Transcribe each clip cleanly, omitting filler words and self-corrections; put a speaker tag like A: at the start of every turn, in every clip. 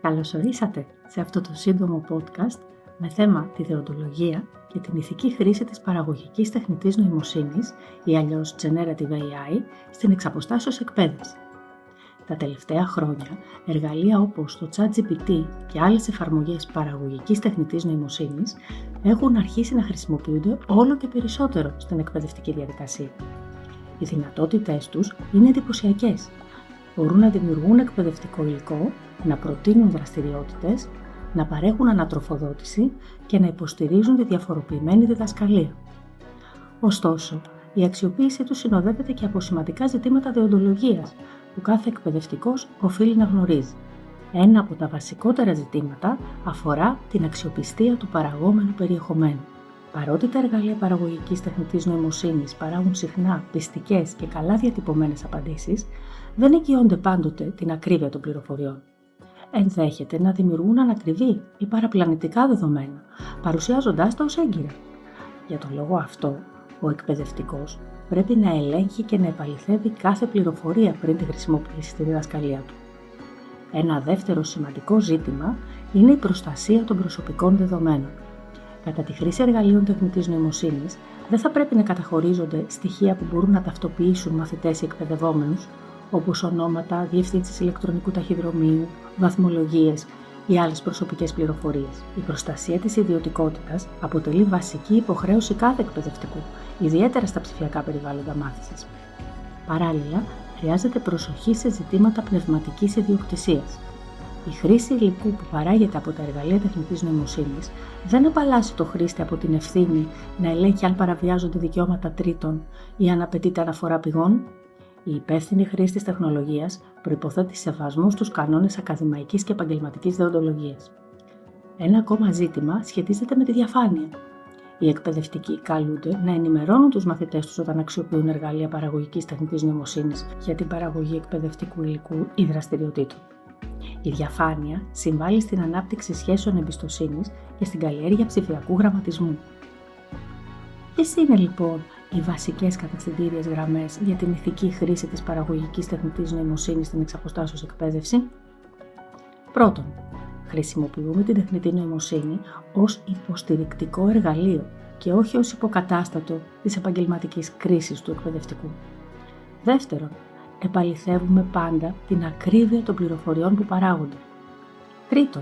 A: Καλώς ορίσατε σε αυτό το σύντομο podcast με θέμα τη δεοντολογία και την ηθική χρήση της παραγωγικής τεχνητής νοημοσύνης ή αλλιώς Generative AI στην εξαποστάσεως εκπαίδευση. Τα τελευταία χρόνια, εργαλεία όπως το ChatGPT και άλλες εφαρμογές παραγωγικής τεχνητής νοημοσύνης έχουν αρχίσει να χρησιμοποιούνται όλο και περισσότερο στην εκπαιδευτική διαδικασία. Οι δυνατότητές τους είναι εντυπωσιακές. Μπορούν να δημιουργούν εκπαιδευτικό υλικό, να προτείνουν δραστηριότητες, να παρέχουν ανατροφοδότηση και να υποστηρίζουν τη διαφοροποιημένη διδασκαλία. Ωστόσο, η αξιοποίησή τους συνοδεύεται και από σημαντικά ζητήματα δεοντολογίας που κάθε εκπαιδευτικός οφείλει να γνωρίζει. Ένα από τα βασικότερα ζητήματα αφορά την αξιοπιστία του παραγόμενου περιεχομένου. Παρότι τα εργαλεία παραγωγικής τεχνητής νοημοσύνης παράγουν συχνά πιστικές και καλά διατυπωμένες απαντήσεις, δεν εγγυώνται πάντοτε την ακρίβεια των πληροφοριών. Ενδέχεται να δημιουργούν ανακριβή ή παραπλανητικά δεδομένα, παρουσιάζοντάς τα ως έγκυρα. Για τον λόγο αυτό, ο εκπαιδευτικός πρέπει να ελέγχει και να επαληθεύει κάθε πληροφορία πριν τη χρησιμοποιήσει στη διδασκαλία του. Ένα δεύτερο σημαντικό ζήτημα είναι η προστασία των προσωπικών δεδομένων. Κατά τη χρήση εργαλείων τεχνητής νοημοσύνης, δεν θα πρέπει να καταχωρίζονται στοιχεία που μπορούν να ταυτοποιήσουν μαθητές ή εκπαιδευόμενους, όπως ονόματα, διευθύνσεις ηλεκτρονικού ταχυδρομείου, βαθμολογίες ή άλλες προσωπικές πληροφορίες. Η προστασία της ιδιωτικότητας αποτελεί βασική υποχρέωση κάθε εκπαιδευτικού, ιδιαίτερα στα ψηφιακά περιβάλλοντα μάθησης. Παράλληλα, χρειάζεται προσοχή σε ζητήματα πνευματικής ιδιοκτησίας. Η χρήση υλικού που παράγεται από τα εργαλεία τεχνητής νοημοσύνης δεν απαλλάσσει το χρήστη από την ευθύνη να ελέγχει αν παραβιάζονται δικαιώματα τρίτων ή αν απαιτείται αναφορά πηγών. Η υπεύθυνη χρήση της τεχνολογίας προϋποθέτει σεβασμό στους κανόνες ακαδημαϊκής και επαγγελματικής δεοντολογίας. Ένα ακόμα ζήτημα σχετίζεται με τη διαφάνεια. Οι εκπαιδευτικοί καλούνται να ενημερώνουν τους μαθητές τους όταν αξιοποιούν εργαλεία παραγωγικής τεχνητής νοημοσύνης για την παραγωγή εκπαιδευτικού υλικού ή δραστηριοτήτων. Η διαφάνεια συμβάλλει στην ανάπτυξη σχέσεων εμπιστοσύνης και στην καλλιέργεια ψηφιακού γραμματισμού. Ποιες είναι λοιπόν οι βασικές κατευθυντήριες γραμμές για την ηθική χρήση της παραγωγικής τεχνητής νοημοσύνης στην εξαποστάσεως εκπαίδευση? Πρώτον, χρησιμοποιούμε την τεχνητή νοημοσύνη ως υποστηρικτικό εργαλείο και όχι ως υποκατάστατο της επαγγελματικής κρίσης του εκπαιδευτικού. Δεύτερον, επαληθεύουμε πάντα την ακρίβεια των πληροφοριών που παράγονται. Τρίτον,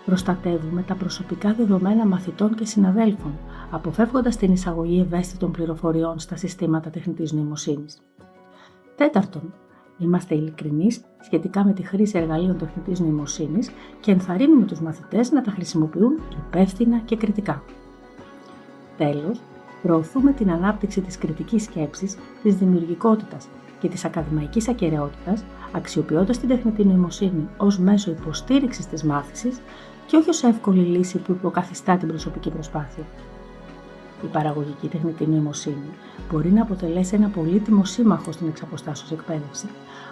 A: προστατεύουμε τα προσωπικά δεδομένα μαθητών και συναδέλφων, αποφεύγοντας την εισαγωγή ευαίσθητων πληροφοριών στα συστήματα τεχνητής νοημοσύνης. Τέταρτον, είμαστε ειλικρινείς σχετικά με τη χρήση εργαλείων τεχνητής νοημοσύνης και ενθαρρύνουμε τους μαθητές να τα χρησιμοποιούν υπεύθυνα και κριτικά. Τέλος, προωθούμε την ανάπτυξη της κριτικής σκέψης, της δημιουργικότητας και της ακαδημαϊκής ακεραιότητας, αξιοποιώντας την τεχνητή νοημοσύνη ως μέσο υποστήριξης της μάθησης και όχι ως εύκολη λύση που υποκαθιστά την προσωπική προσπάθεια. Η παραγωγική τεχνητή νοημοσύνη μπορεί να αποτελέσει ένα πολύτιμο σύμμαχο στην εξαποστάσεως εκπαίδευση,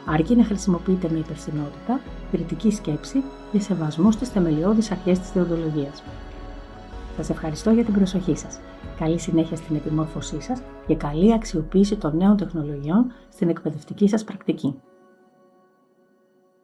A: αρκεί να χρησιμοποιείται με υπευθυνότητα, κριτική σκέψη και σεβασμό στις θεμελιώδεις αρχές της δεοντολογίας. Σας ευχαριστώ για την προσοχή σας. Καλή συνέχεια στην επιμόρφωσή σας και καλή αξιοποίηση των νέων τεχνολογιών στην εκπαιδευτική σας πρακτική.